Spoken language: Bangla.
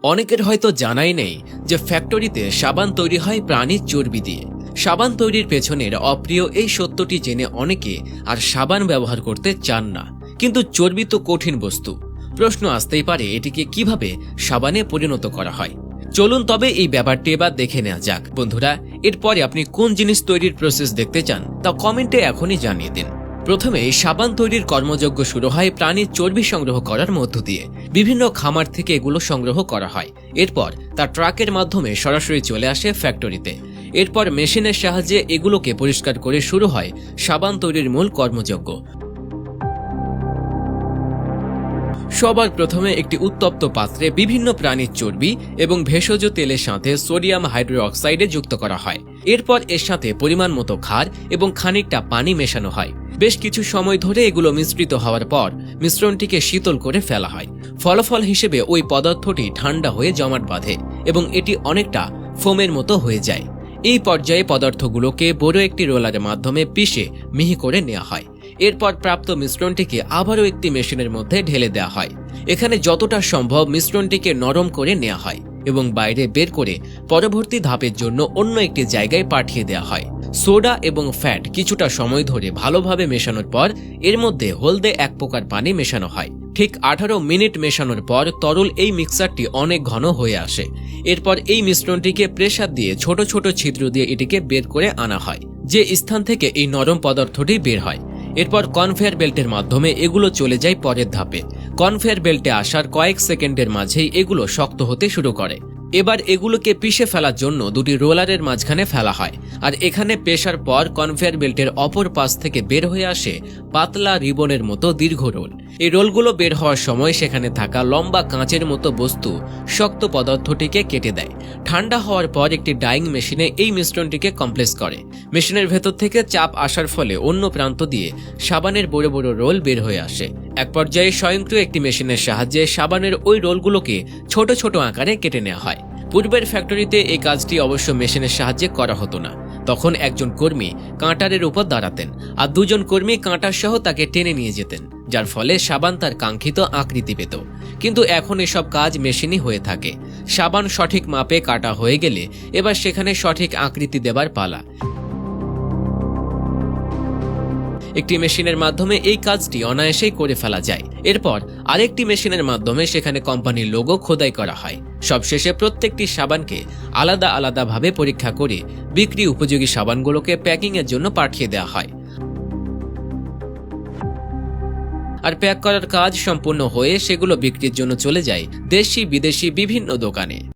অনেকের হয়তো জানাই নেই যে ফ্যাক্টরিতে সাবান তৈরি হয় প্রাণীর চর্বি দিয়ে। সাবান তৈরির পেছনের অপ্রিয় এই সত্যটি জেনে অনেকে আর সাবান ব্যবহার করতে চান না। কিন্তু চর্বি তো কঠিন বস্তু। প্রশ্ন আসতেই পারে এটিকে কিভাবে সাবানে পরিণত করা হয়। চলুন তবে এই ব্যাপারটি এবার দেখে নেওয়া যাক। বন্ধুরা, এরপরে আপনি কোন জিনিস তৈরির প্রসেস দেখতে চান তা কমেন্টে এখনই জানিয়ে দিন। প্রথমে সাবান তৈরির কর্মযজ্ঞ শুরু হয় প্রাণীর চর্বি সংগ্রহ করার মধ্য দিয়ে। বিভিন্ন খামার থেকে এগুলো সংগ্রহ করা হয়। এরপর তা ট্রাকের মাধ্যমে সরাসরি চলে আসে ফ্যাক্টরিতে। এরপর মেশিনের সাহায্যে এগুলোকে পরিষ্কার করে শুরু হয় সাবান তৈরির মূল কর্মযজ্ঞ। সবার প্রথমে একটি উত্তপ্ত পাত্রে বিভিন্ন প্রাণীর চর্বি এবং ভেষজ তেলের সাথে সোডিয়াম হাইড্রোক্সাইডে যুক্ত করা হয়। এরপর এর সাথে পরিমাণ মতো ক্ষার এবং খানিকটা পানি মেশানো হয়। বেশ কিছু সময় ধরে এগুলো মিশ্রিত হওয়ার পর মিশ্রণটিকে শীতল করে ফেলা হয়। ফলাফল হিসেবে ওই পদার্থটি ঠান্ডা হয়ে জমাট বাঁধে এবং এটি অনেকটা ফোমের মতো হয়ে যায়। এই পর্যায়ে পদার্থগুলোকে বড় একটি রোলারের মাধ্যমে পিষে মিহি করে নেওয়া হয়। এরপর প্রাপ্ত মিশ্রণটিকে আবারও একটি মেশিনের মধ্যে ঢেলে দেওয়া হয়। এখানে যতটা সম্ভব মিশ্রণটিকে নরম করে নেওয়া হয় এবং বাইরে বের করে পরবর্তী ধাপের জন্য অন্য একটি জায়গায় পাঠিয়ে দেওয়া হয়। সোডা এবং ফ্যাট কিছুটা সময় ধরে ভালোভাবে মেশানোর পর এর মধ্যে হলদে এক প্রকার পানি মেশানো হয়। ঠিক 18 মিনিট মেশানোর পর তরল এই মিক্সারটি অনেক ঘন হয়ে আসে। এরপর এই মিশ্রণটিকে প্রেসার দিয়ে ছোট ছোট ছিদ্র দিয়ে এটিকে বের করে আনা হয়, যে স্থান থেকে এই নরম পদার্থটি বের হয়। এরপর কনভেয়ার বেল্টের মাধ্যমে এগুলো চলে যায় পরের ধাপে। কনভেয়ার বেল্টে আসার কয়েক সেকেন্ডের মাঝেই এগুলো শক্ত হতে শুরু করে। এবার এগুলোকে পিষে ফেলার জন্য দুটি রোলারের মাঝখানে ফেলা হয়, আর এখানে পেশার পর কনভেয়ার বেল্টের অপর পাশ থেকে বের হয়ে আসে পাতলা রিবনের মতো দীর্ঘ রোল। এই রোলগুলো বের হওয়ার সময় সেখানে থাকা লম্বা কাঁচের মতো বস্তু শক্ত পদার্থটিকে কেটে দেয়। ঠান্ডা হওয়ার পর একটি ডাইং মেশিনে এই মিশ্রণটিকে কমপ্রেস করে। মেশিনের ভেতর থেকে চাপ আসার ফলে অন্য প্রান্ত দিয়ে সাবানের বড় বড় রোল বের হয়ে আসে। এক পর্যায়ে স্বয়ংক্রিয় একটি মেশিনের সাহায্যে সাবানের ওই রোলগুলোকে ছোট ছোট আকারে কেটে নেওয়া হয়। পূর্বের ফ্যাক্টরিতে এই কাজটি অবশ্য মেশিনের সাহায্যে করা হতো না। তখন একজন কর্মী কাঁটারের উপর দাঁড়াতেন আর দুজন কর্মী কাঁটার সহ তাকে টেনে নিয়ে যেতেন, যার ফলে সাবান তার কাঙ্ক্ষিত আকৃতি পেত। কিন্তু এখন এসব কাজ মেশিনই হয়ে থাকে। সাবান সঠিক মাপে কাটা হয়ে গেলে এবার সেখানে সঠিক আকৃতি দেবার পালা। একটি মেশিনের মাধ্যমে এই কাজটি অনায়াসেই করে ফেলা যায়। এরপর আরেকটি মেশিনের মাধ্যমে সেখানে কোম্পানির লোগো খোদাই করা হয়। সবশেষে প্রত্যেকটি সাবানকে আলাদা আলাদাভাবে পরীক্ষা করে বিক্রি উপযোগী সাবানগুলোকে প্যাকিং এর জন্য পাঠিয়ে দেওয়া হয়। আর প্যাক করার কাজ সম্পূর্ণ হয়ে সেগুলো বিক্রির জন্য চলে যায় দেশি বিদেশি বিভিন্ন দোকানে।